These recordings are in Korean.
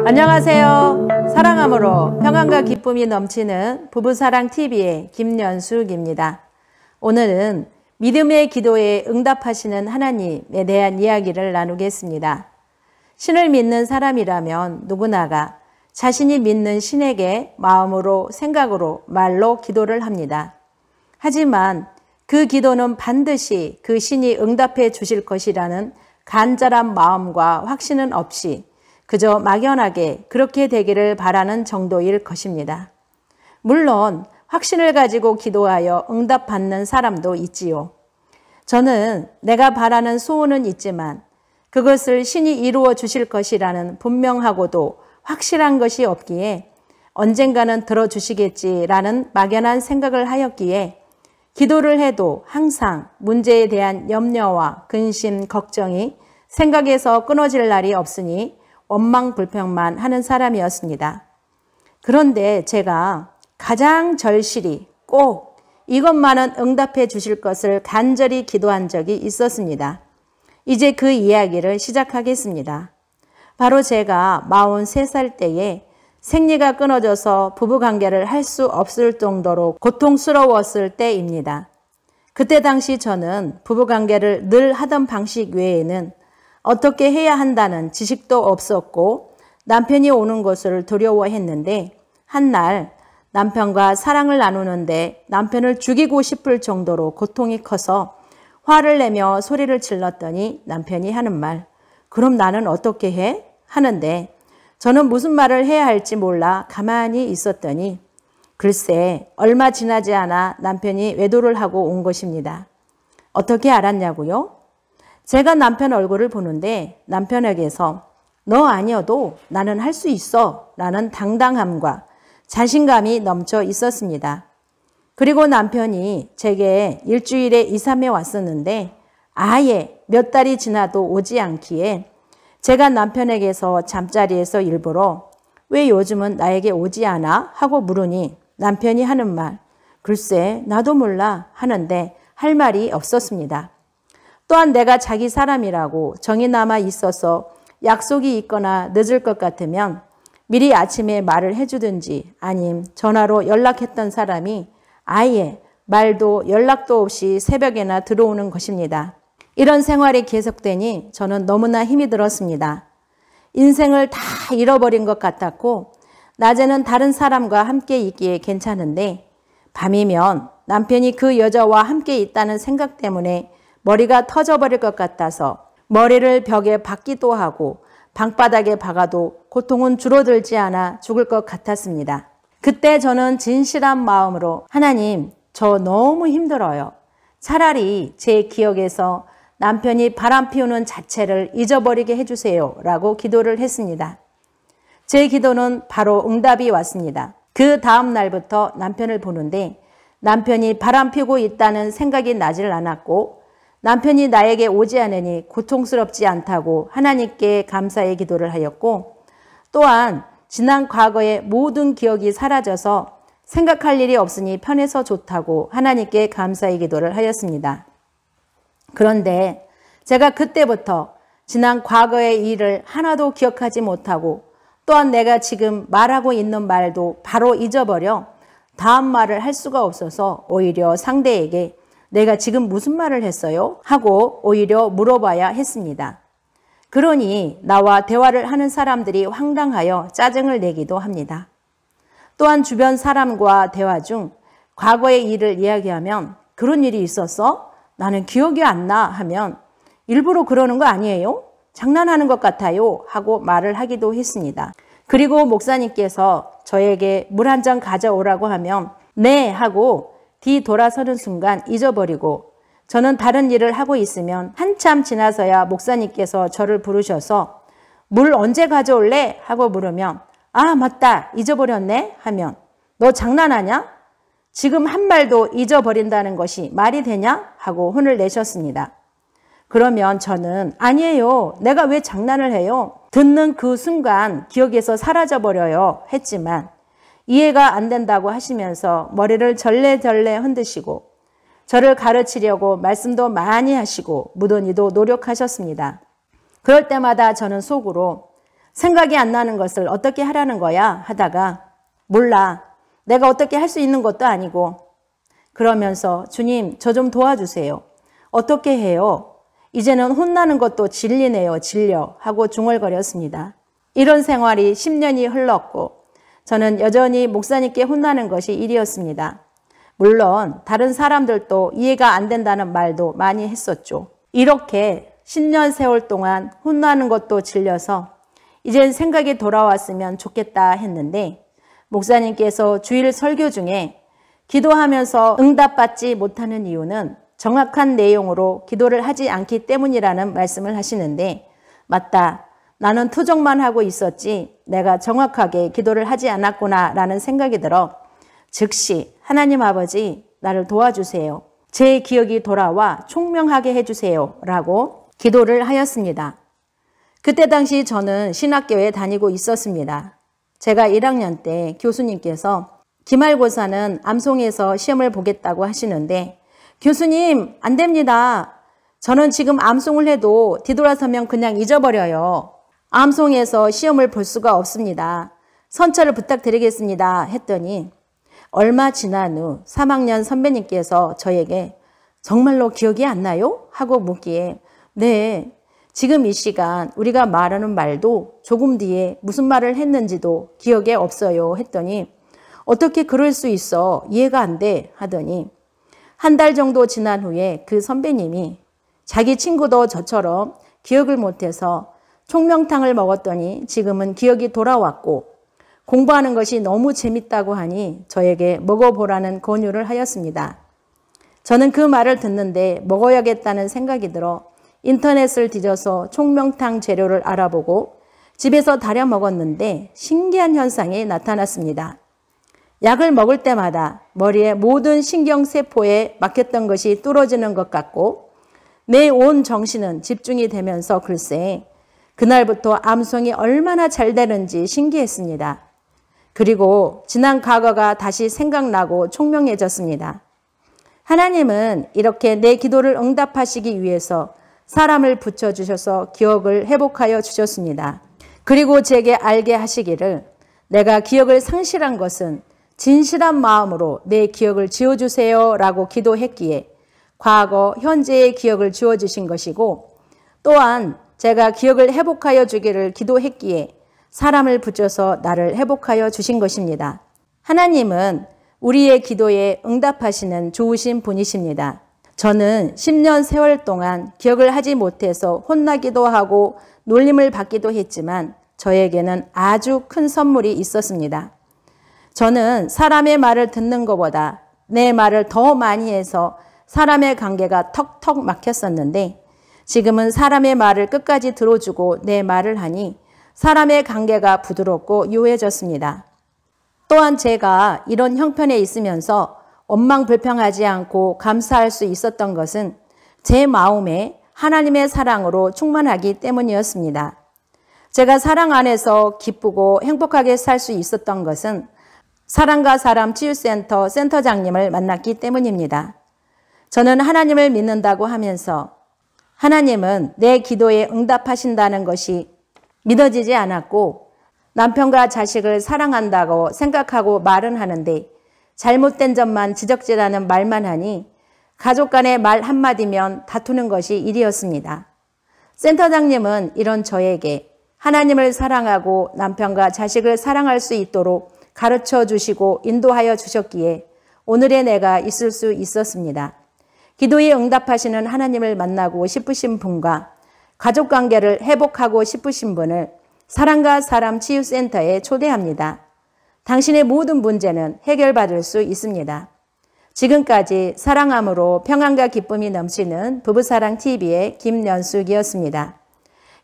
안녕하세요. 사랑함으로 평안과 기쁨이 넘치는 부부사랑TV의 김연숙입니다. 오늘은 믿음의 기도에 응답하시는 하나님에 대한 이야기를 나누겠습니다. 신을 믿는 사람이라면 누구나가 자신이 믿는 신에게 마음으로, 생각으로, 말로 기도를 합니다. 하지만 그 기도는 반드시 그 신이 응답해 주실 것이라는 간절한 마음과 확신은 없이 그저 막연하게 그렇게 되기를 바라는 정도일 것입니다. 물론 확신을 가지고 기도하여 응답받는 사람도 있지요. 저는 내가 바라는 소원은 있지만 그것을 신이 이루어 주실 것이라는 분명하고도 확실한 것이 없기에 언젠가는 들어주시겠지라는 막연한 생각을 하였기에 기도를 해도 항상 문제에 대한 염려와 근심, 걱정이 생각에서 끊어질 날이 없으니 원망 불평만 하는 사람이었습니다. 그런데 제가 가장 절실히 꼭 이것만은 응답해 주실 것을 간절히 기도한 적이 있었습니다. 이제 그 이야기를 시작하겠습니다. 바로 제가 43살 때에 생리가 끊어져서 부부관계를 할 수 없을 정도로 고통스러웠을 때입니다. 그때 당시 저는 부부관계를 늘 하던 방식 외에는 어떻게 해야 한다는 지식도 없었고 남편이 오는 것을 두려워했는데 한날 남편과 사랑을 나누는데 남편을 죽이고 싶을 정도로 고통이 커서 화를 내며 소리를 질렀더니 남편이 하는 말, 그럼 나는 어떻게 해? 하는데 저는 무슨 말을 해야 할지 몰라 가만히 있었더니 글쎄 얼마 지나지 않아 남편이 외도를 하고 온 것입니다. 어떻게 알았냐고요? 제가 남편 얼굴을 보는데 남편에게서 너 아니어도 나는 할 수 있어 라는 당당함과 자신감이 넘쳐 있었습니다. 그리고 남편이 제게 일주일에 2, 3회 왔었는데 아예 몇 달이 지나도 오지 않기에 제가 남편에게서 잠자리에서 일부러 왜 요즘은 나에게 오지 않아? 하고 물으니 남편이 하는 말, 글쎄 나도 몰라 하는데 할 말이 없었습니다. 또한 내가 자기 사람이라고 정이 남아 있어서 약속이 있거나 늦을 것 같으면 미리 아침에 말을 해주든지 아님 전화로 연락했던 사람이 아예 말도 연락도 없이 새벽에나 들어오는 것입니다. 이런 생활이 계속되니 저는 너무나 힘이 들었습니다. 인생을 다 잃어버린 것 같았고 낮에는 다른 사람과 함께 있기에 괜찮은데 밤이면 남편이 그 여자와 함께 있다는 생각 때문에 머리가 터져버릴 것 같아서 머리를 벽에 박기도 하고 방바닥에 박아도 고통은 줄어들지 않아 죽을 것 같았습니다. 그때 저는 진실한 마음으로 하나님, 저 너무 힘들어요. 차라리 제 기억에서 남편이 바람 피우는 자체를 잊어버리게 해주세요 라고 기도를 했습니다. 제 기도는 바로 응답이 왔습니다. 그 다음 날부터 남편을 보는데 남편이 바람 피우고 있다는 생각이 나질 않았고 남편이 나에게 오지 않으니 고통스럽지 않다고 하나님께 감사의 기도를 하였고 또한 지난 과거의 모든 기억이 사라져서 생각할 일이 없으니 편해서 좋다고 하나님께 감사의 기도를 하였습니다. 그런데 제가 그때부터 지난 과거의 일을 하나도 기억하지 못하고 또한 내가 지금 말하고 있는 말도 바로 잊어버려 다음 말을 할 수가 없어서 오히려 상대에게 내가 지금 무슨 말을 했어요? 하고 오히려 물어봐야 했습니다. 그러니 나와 대화를 하는 사람들이 황당하여 짜증을 내기도 합니다. 또한 주변 사람과 대화 중 과거의 일을 이야기하면 그런 일이 있었어? 나는 기억이 안 나 하면 일부러 그러는 거 아니에요? 장난하는 것 같아요 하고 말을 하기도 했습니다. 그리고 목사님께서 저에게 물 한 잔 가져오라고 하면 네 하고 뒤 돌아서는 순간 잊어버리고 저는 다른 일을 하고 있으면 한참 지나서야 목사님께서 저를 부르셔서 물 언제 가져올래? 하고 물으면 아 맞다 잊어버렸네 하면 너 장난하냐? 지금 한 말도 잊어버린다는 것이 말이 되냐? 하고 혼을 내셨습니다. 그러면 저는 아니에요. 내가 왜 장난을 해요? 듣는 그 순간 기억에서 사라져버려요 했지만 이해가 안 된다고 하시면서 머리를 절레절레 흔드시고 저를 가르치려고 말씀도 많이 하시고 무던히도 노력하셨습니다. 그럴 때마다 저는 속으로 생각이 안 나는 것을 어떻게 하라는 거야 하다가 몰라. 내가 어떻게 할 수 있는 것도 아니고 그러면서 주님 저 좀 도와주세요. 어떻게 해요? 이제는 혼나는 것도 진리네요. 진려 하고 중얼거렸습니다. 이런 생활이 10년이 흘렀고 저는 여전히 목사님께 혼나는 것이 일이었습니다. 물론 다른 사람들도 이해가 안 된다는 말도 많이 했었죠. 이렇게 10년 세월 동안 혼나는 것도 질려서 이젠 생각이 돌아왔으면 좋겠다 했는데 목사님께서 주일 설교 중에 기도하면서 응답받지 못하는 이유는 정확한 내용으로 기도를 하지 않기 때문이라는 말씀을 하시는데 맞다. 나는 투정만 하고 있었지 내가 정확하게 기도를 하지 않았구나 라는 생각이 들어 즉시 하나님 아버지 나를 도와주세요. 제 기억이 돌아와 총명하게 해주세요 라고 기도를 하였습니다. 그때 당시 저는 신학교에 다니고 있었습니다. 제가 1학년 때 교수님께서 기말고사는 암송에서 시험을 보겠다고 하시는데 교수님 안 됩니다. 저는 지금 암송을 해도 뒤돌아서면 그냥 잊어버려요. 암송에서 시험을 볼 수가 없습니다. 선처를 부탁드리겠습니다 했더니 얼마 지난 후 3학년 선배님께서 저에게 정말로 기억이 안 나요? 하고 묻기에 네, 지금 이 시간 우리가 말하는 말도 조금 뒤에 무슨 말을 했는지도 기억에 없어요 했더니 어떻게 그럴 수 있어? 이해가 안 돼 하더니 한 달 정도 지난 후에 그 선배님이 자기 친구도 저처럼 기억을 못해서 총명탕을 먹었더니 지금은 기억이 돌아왔고 공부하는 것이 너무 재밌다고 하니 저에게 먹어보라는 권유를 하였습니다. 저는 그 말을 듣는데 먹어야겠다는 생각이 들어 인터넷을 뒤져서 총명탕 재료를 알아보고 집에서 다려 먹었는데 신기한 현상이 나타났습니다. 약을 먹을 때마다 머리의 모든 신경세포에 막혔던 것이 뚫어지는 것 같고 내 온 정신은 집중이 되면서 글쎄 그날부터 암송이 얼마나 잘 되는지 신기했습니다. 그리고 지난 과거가 다시 생각나고 총명해졌습니다. 하나님은 이렇게 내 기도를 응답하시기 위해서 사람을 붙여주셔서 기억을 회복하여 주셨습니다. 그리고 제게 알게 하시기를 내가 기억을 상실한 것은 진실한 마음으로 내 기억을 지워주세요 라고 기도했기에 과거, 현재의 기억을 지워주신 것이고 또한 제가 기억을 회복하여 주기를 기도했기에 사람을 붙여서 나를 회복하여 주신 것입니다. 하나님은 우리의 기도에 응답하시는 좋으신 분이십니다. 저는 10년 세월 동안 기억을 하지 못해서 혼나기도 하고 놀림을 받기도 했지만 저에게는 아주 큰 선물이 있었습니다. 저는 사람의 말을 듣는 것보다 내 말을 더 많이 해서 사람의 관계가 턱턱 막혔었는데 지금은 사람의 말을 끝까지 들어주고 내 말을 하니 사람의 관계가 부드럽고 유해졌습니다. 또한 제가 이런 형편에 있으면서 원망불평하지 않고 감사할 수 있었던 것은 제 마음에 하나님의 사랑으로 충만하기 때문이었습니다. 제가 사랑 안에서 기쁘고 행복하게 살 수 있었던 것은 사랑과 사람 치유센터 센터장님을 만났기 때문입니다. 저는 하나님을 믿는다고 하면서 하나님은 내 기도에 응답하신다는 것이 믿어지지 않았고 남편과 자식을 사랑한다고 생각하고 말은 하는데 잘못된 점만 지적질하는 말만 하니 가족 간의 말 한마디면 다투는 것이 일이었습니다. 센터장님은 이런 저에게 하나님을 사랑하고 남편과 자식을 사랑할 수 있도록 가르쳐 주시고 인도하여 주셨기에 오늘의 내가 있을 수 있었습니다. 기도에 응답하시는 하나님을 만나고 싶으신 분과 가족관계를 회복하고 싶으신 분을 사랑과 사람 치유센터에 초대합니다. 당신의 모든 문제는 해결받을 수 있습니다. 지금까지 사랑함으로 평안과 기쁨이 넘치는 부부사랑TV의 김연숙이었습니다.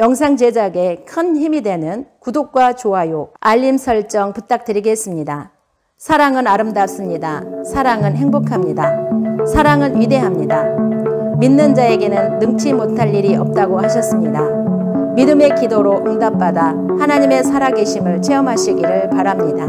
영상 제작에 큰 힘이 되는 구독과 좋아요, 알림 설정 부탁드리겠습니다. 사랑은 아름답습니다. 사랑은 행복합니다. 사랑은 위대합니다. 믿는 자에게는 능치 못할 일이 없다고 하셨습니다. 믿음의 기도로 응답받아 하나님의 살아계심을 체험하시기를 바랍니다.